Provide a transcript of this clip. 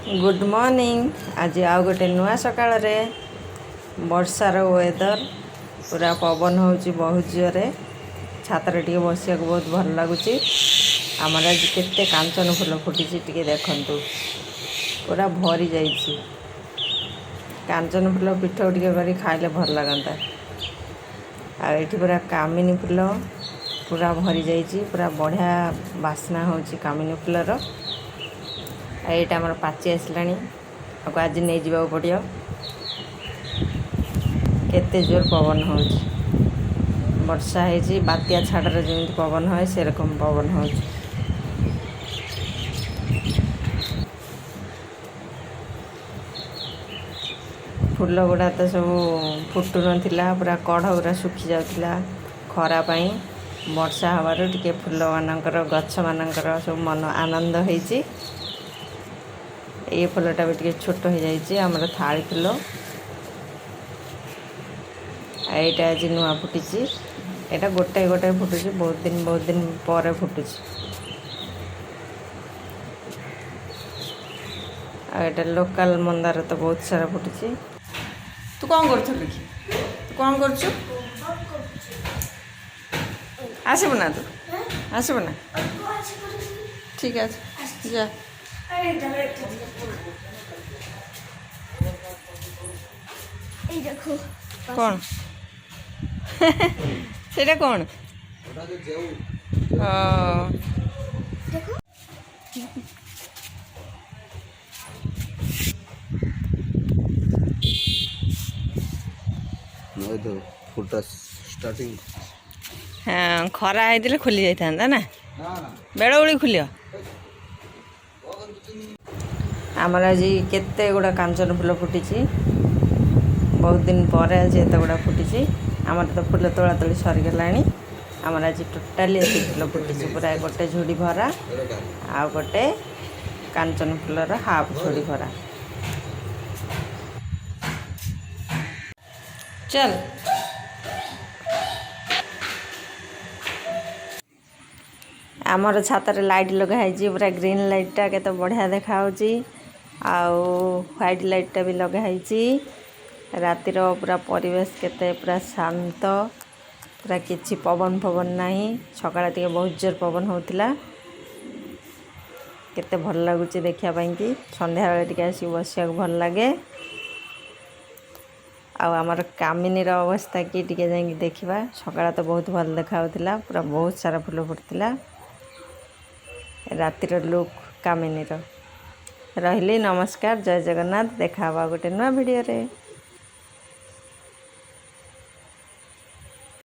Good morning. आज आउ गोटे नुआ सकाळ रे वर्षार वेदर पूरा पवन होची बहुत जोरे छात्र टिके बसिया बहुत भल लगुच। आमर आज केते कांचन फूल फुटी टिके देखंतु पूरा भरी जाइए। कांचन फूल पिठो टिके करी खाइले भल लगता। आठी पूरा कामिनी फूल पूरा भरी जाइए, पूरा बढ़िया बास्ना होची कामिनी फूलर। एटा आमर पाची आसलानी आज नहीं जावा पड़ियो। केते जोर पवन हो वर्षा है बात्या छाड़र जमी पवन है से रकम पवन हो। फूल गुड़ा तो सब फुटु ना पूरा कढ़ गुरा सुखी जाता खरा पाई। वर्षा हबार टिके फूल मानकर गछ मानकर सब मन आनंद होइछि। ये फूलटा भी टे छोट हो जाइए आमर थाली फूल। एटा आज नुआ फुटी एटा गोटाए गोटाए फुटुची बहुत दिन पर फुटुची। एटा लोकल मंदार तो बहुत सारा फुटुची। तू कौन कर तू कौन कर आसब ना तू आसब ना ठीक है जा कौन सेटा कौन फुटा स्टार्टिंग हाँ खरा होते खोली जाता ना बेड़ बेड़ी खुल। आमर आज केते गुड़ा कांचन फूल फुटी बहुत दिन पर आज एत गुड़ा फुटी। आमर तो फूल तोला तोली सरीगला। आमर आज टोटाली फूल फुटी पूरा गोटे झुड़ी भरा आ गोटे कांचन फूलर हाफ झुड़ी भरा। चल आमर छाତରେ लाइट लगाई पूरा ग्रीन लाइटा केते बढ़िया देखा व्हाइट लाइटा भी लगाई। रातिर पूरा परिवेश केते पूरा शांत पूरा किछि पवन पवन नहीं। सकाळ टिके बहुत जोर पवन होतिला केते भल लागुची देखिया पई कि संध्या बेले टिके आसी बसिया भल लागे। आमर कामिनी अवस्था कि टिके जाई देखिबा। सकाळ तो बहुत भल देखा होतिला पूरा बहुत सारा फूल फुटतिला। रातिर लुक कामिनी रहिले। नमस्कार, जय जगन्नाथ। देखा गोटे नुआ वीडियो रे।